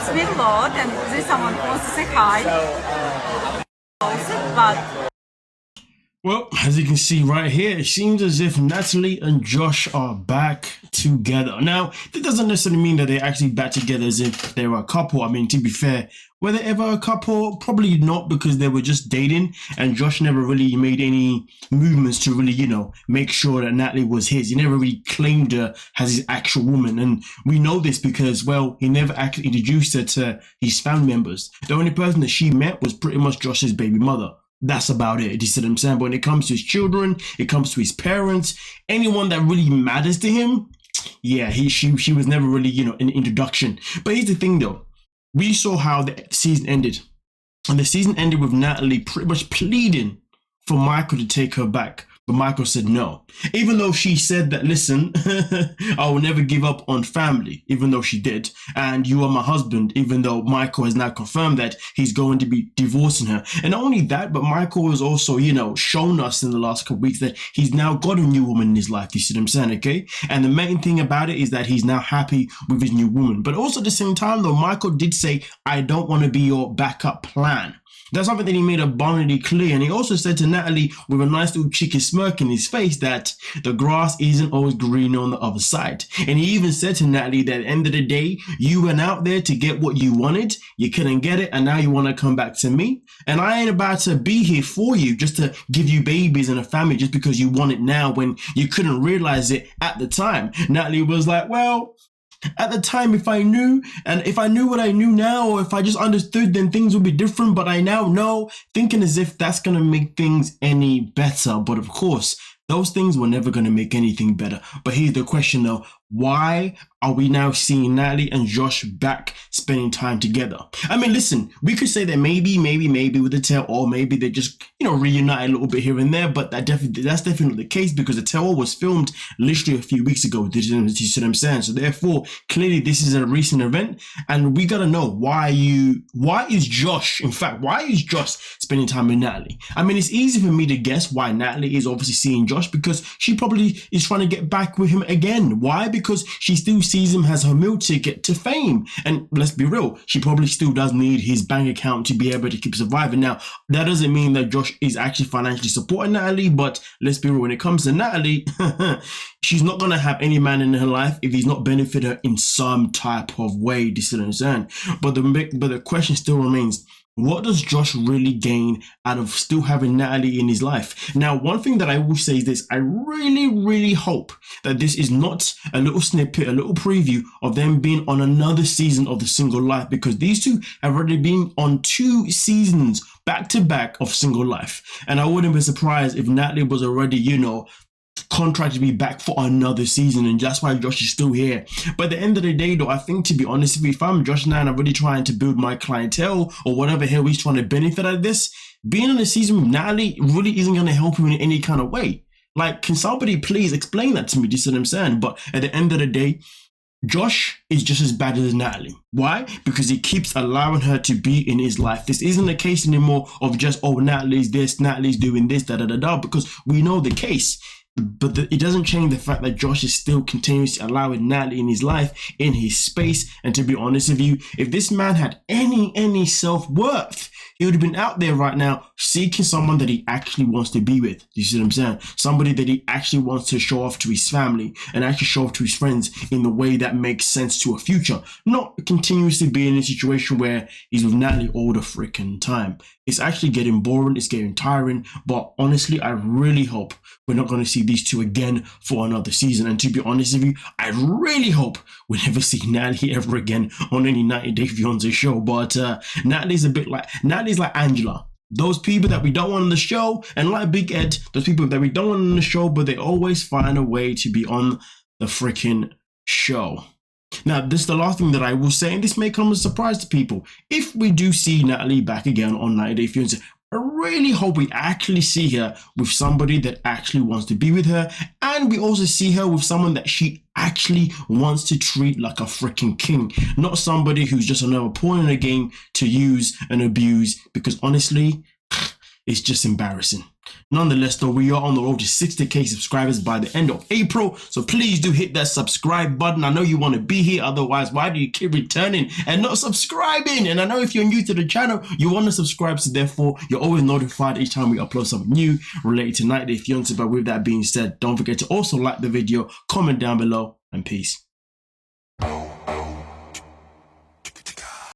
helps me a lot, and there's someone who wants to say hi. But well, as you can see right here, it seems as if Natalie and Josh are back together. Now, that doesn't necessarily mean that they're actually back together as if they were a couple. I mean, to be fair, were they ever a couple? Probably not, because they were just dating, and Josh never really made any movements to really, you know, make sure that Natalie was his. He never really claimed her as his actual woman, and we know this because, well, he never actually introduced her to his family members. The only person that she met was pretty much Josh's baby mother. That's about it. You see what I'm saying? But when it comes to his children, it comes to his parents, anyone that really matters to him, yeah, she was never really, you know, an introduction. But here's the thing though. We saw how the season ended. And the season ended with Natalie pretty much pleading for Michael to take her back. But Michael said no. Even though she said that, listen, I will never give up on family, even though she did. And you are my husband, even though Michael has now confirmed that he's going to be divorcing her. And not only that, but Michael has also, you know, shown us in the last couple of weeks that he's now got a new woman in his life. You see what I'm saying, okay? And the main thing about it is that he's now happy with his new woman. But also at the same time, though, Michael did say, I don't want to be your backup plan. That's something that he made abundantly clear. And he also said to Natalie with a nice little cheeky smirk in his face that the grass isn't always green on the other side. And he even said to Natalie that at the end of the day, you went out there to get what you wanted, you couldn't get it, and now you want to come back to me. And I ain't about to be here for you just to give you babies and a family just because you want it now when you couldn't realize it at the time. Natalie was like, well, at the time, if I knew what I knew now, or if I just understood, then things would be different. But I now know, thinking as if that's going to make things any better. But of course, those things were never going to make anything better. But here's the question though. Why are we now seeing Natalie and Josh back spending time together? I mean, listen, we could say that maybe with the tell, or maybe they just, you know, reunite a little bit here and there, but that's definitely the case because the tell was filmed literally a few weeks ago. You see what I'm saying? So therefore, clearly this is a recent event, and we gotta know why is Josh spending time with Natalie? I mean, it's easy for me to guess why Natalie is obviously seeing Josh because she probably is trying to get back with him again. Why? Because she still sees him as her meal ticket to fame. And let's be real, she probably still does need his bank account to be able to keep surviving. Now, that doesn't mean that Josh is actually financially supporting Natalie, but let's be real, when it comes to Natalie, she's not going to have any man in her life if he's not benefited her in some type of way. Do you understand? But the question still remains, what does Josh really gain out of still having Natalie in his life? Now, one thing that I will say is this. I really hope that this is not a little snippet, a little preview of them being on another season of The Single Life, because these two have already been on 2 seasons back to back of Single Life. And I wouldn't be surprised if Natalie was already, you know, contract to be back for another season, and that's why Josh is still here. But at the end of the day though, I think, to be honest, if I'm Josh now and I'm really trying to build my clientele or whatever hell he's trying to benefit out of this, being on a season with Natalie really isn't going to help him in any kind of way. Like, can somebody please explain that to me? Do you see what I'm saying? But at the end of the day, Josh is just as bad as Natalie. Why? Because he keeps allowing her to be in his life. This isn't a case anymore of just, oh, Natalie's this, Natalie's doing this, because we know the case. But it doesn't change the fact that Josh is still continuously allowing Natalie in his life, in his space. And to be honest with you, if this man had any self-worth, he would have been out there right now seeking someone that he actually wants to be with. You see what I'm saying? Somebody that he actually wants to show off to his family and actually show off to his friends in the way that makes sense to a future. Not continuously being in a situation where he's with Natalie all the freaking time. It's actually getting boring. It's getting tiring. But honestly, I really hope we're not going to see these two again for another season. And to be honest with you, I really hope we never see Natalie ever again on any 90 Day Fiancé show. But Natalie's like Angela. Those people that we don't want on the show, and like Big Ed, those people that we don't want on the show, but they always find a way to be on the freaking show. Now, this is the last thing that I will say, and this may come as a surprise to people. If we do see Natalie back again on 90 Day Fiancé, I really hope we actually see her with somebody that actually wants to be with her, and we also see her with someone that she actually wants to treat like a freaking king, not somebody who's just another pawn in the game to use and abuse. Because honestly, It's just embarrassing. Nonetheless, though, we are on the road to 60k subscribers by the end of April. So please do hit that subscribe button. I know you want to be here. Otherwise, why do you keep returning and not subscribing? And I know if you're new to the channel, you want to subscribe. So therefore, you're always notified each time we upload something new related to Natalie, fiancé. But with that being said, don't forget to also like the video, comment down below, and peace.